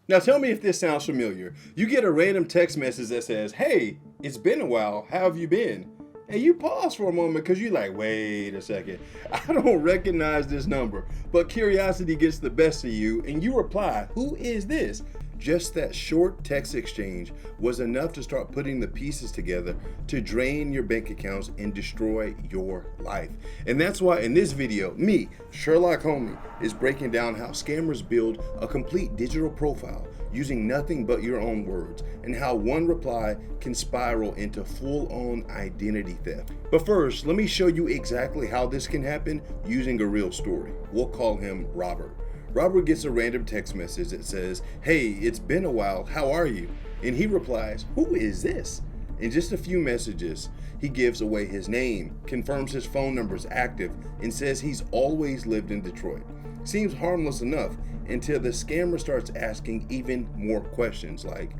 Now tell me if this sounds familiar. You get a random text message that says, "Hey, it's been a while. How have you been?" And you pause for a moment because you're like, wait a second, I don't recognize this number. But curiosity gets the best of you and you reply, "Who is this?" Just that short text exchange was enough to start putting the pieces together to drain your bank accounts and destroy your life. And that's why in this video, me, Sherlock Homie, is breaking down how scammers build a complete digital profile using nothing but your own words, and how one reply can spiral into full-on identity theft. But first, let me show you exactly how this can happen using a real story. We'll call him Robert. Robert gets a random text message that says, "Hey, it's been a while, how are you?" And he replies, "Who is this?" In just a few messages, he gives away his name, confirms his phone number is active, and says he's always lived in Detroit. Seems harmless enough until the scammer starts asking even more questions like,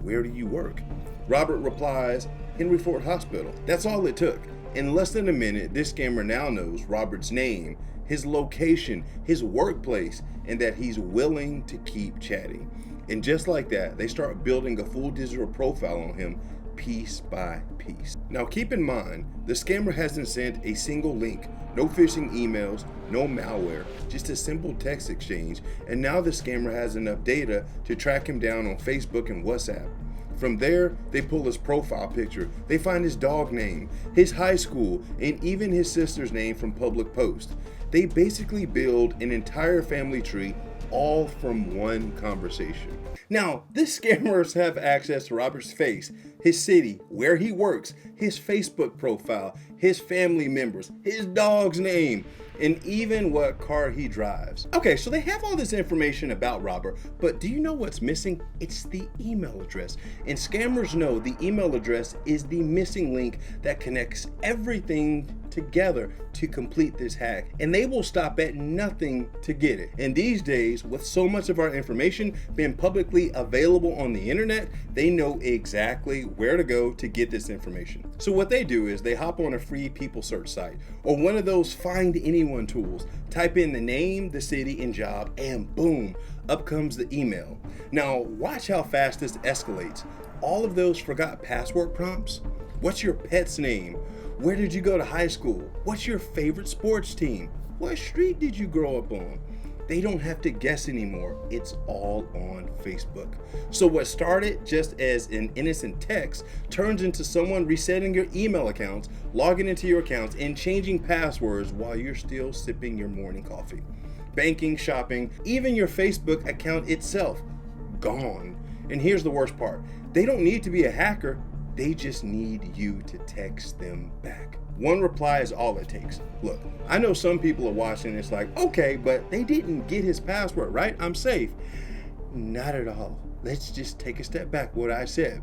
"Where do you work?" Robert replies, "Henry Ford Hospital." That's all it took. In less than a minute, this scammer now knows Robert's name, his location, his workplace, and that he's willing to keep chatting. And just like that, they start building a full digital profile on him piece by piece. Now keep in mind, the scammer hasn't sent a single link, no phishing emails, no malware, just a simple text exchange, and now the scammer has enough data to track him down on Facebook and WhatsApp. From there, they pull his profile picture, they find his dog name, his high school, and even his sister's name from public posts. They basically build an entire family tree all from one conversation. Now, these scammers have access to Robert's face, his city, where he works, his Facebook profile, his family members, his dog's name, and even what car he drives. Okay, so they have all this information about Robert, but do you know what's missing? It's the email address. And scammers know the email address is the missing link that connects everything together to complete this hack, and they will stop at nothing to get it. And these days, with so much of our information being publicly available on the internet, they know exactly where to go to get this information. So what they do is they hop on a free people search site or one of those find anyone tools, type in the name, the city, and job, and boom, up comes the email. Now watch how fast this escalates. All of those forgot password prompts. What's your pet's name? Where did you go to high school? What's your favorite sports team? What street did you grow up on? They don't have to guess anymore. It's all on Facebook. So what started just as an innocent text turns into someone resetting your email accounts, logging into your accounts, and changing passwords while you're still sipping your morning coffee. Banking, shopping, even your Facebook account itself, gone. And here's the worst part. They don't need to be a hacker. They just need you to text them back. One reply is all it takes. Look, I know some people are watching, it's like, okay, but they didn't get his password, right? I'm safe. Not at all. Let's just take a step back, what I said.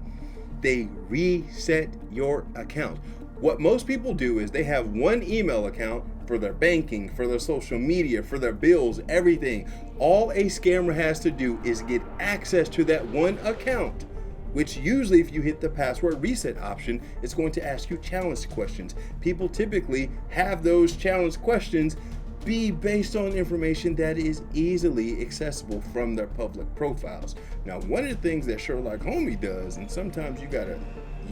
They reset your account. What most people do is they have one email account for their banking, for their social media, for their bills, everything. All a scammer has to do is get access to that one account, which usually if you hit the password reset option, it's going to ask you challenge questions. People typically have those challenge questions be based on information that is easily accessible from their public profiles. Now, one of the things that Sherlock Homie does, and sometimes you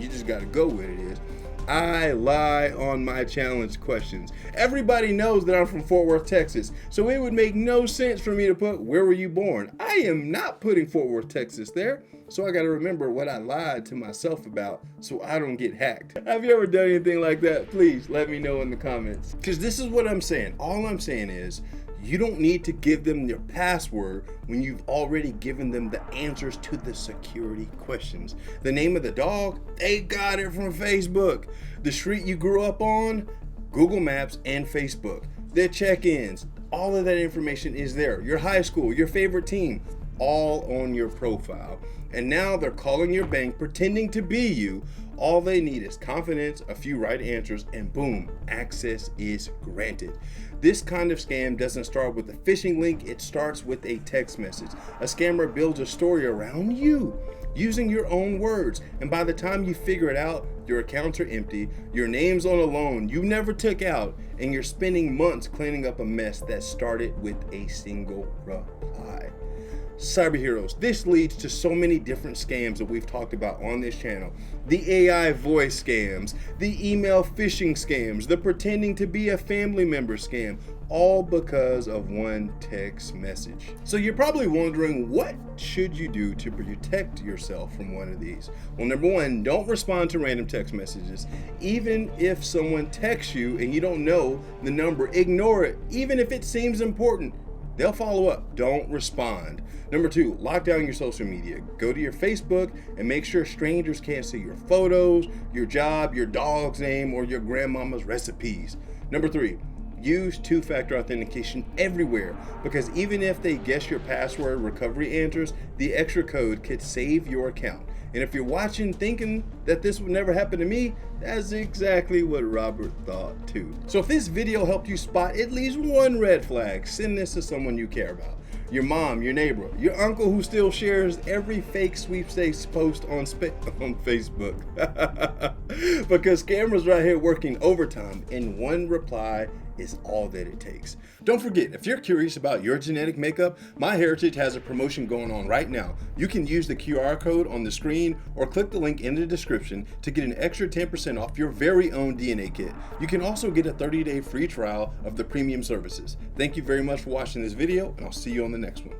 just gotta go with it, is I lie on my challenge questions. Everybody knows that I'm from Fort Worth, Texas, so it would make no sense for me to put, "Where were you born?" I am not putting Fort Worth, Texas there, so I gotta remember what I lied to myself about so I don't get hacked. Have you ever done anything like that? Please let me know in the comments. Because this is what I'm saying. All I'm saying is, you don't need to give them your password when you've already given them the answers to the security questions. The name of the dog, they got it from Facebook. The street you grew up on, Google Maps and Facebook. Their check-ins, all of that information is there. Your high school, your favorite team, all on your profile. And now they're calling your bank, pretending to be you. All they need is confidence, a few right answers, and boom, access is granted. This kind of scam doesn't start with a phishing link, it starts with a text message. A scammer builds a story around you using your own words, and by the time you figure it out, your accounts are empty, your name's on a loan you never took out, and you're spending months cleaning up a mess that started with a single reply. Cyber heroes, this leads to so many different scams that we've talked about on this channel. The AI voice scams, the email phishing scams, the pretending to be a family member scam, all because of one text message. So you're probably wondering, what should you do to protect yourself from one of these? Well, number one, don't respond to random text messages. Even if someone texts you and you don't know the number, ignore it. Even if it seems important, they'll follow up. Don't respond. Number two, lock down your social media. Go to your Facebook and make sure strangers can't see your photos, your job, your dog's name, or your grandmama's recipes. Number three, use two-factor authentication everywhere, because even if they guess your password recovery answers, the extra code could save your account. And if you're watching thinking that this would never happen to me, that's exactly what Robert thought too. So if this video helped you spot at least one red flag, send this to someone you care about. Your mom, your neighbor, your uncle who still shares every fake sweepstakes post on Facebook. Because cameras right here working overtime, and one reply is all that it takes. Don't forget, if you're curious about your genetic makeup, MyHeritage has a promotion going on right now. You can use the QR code on the screen or click the link in the description to get an extra 10% off your very own DNA kit. You can also get a 30-day free trial of the premium services. Thank you very much for watching this video, and I'll see you on the next one.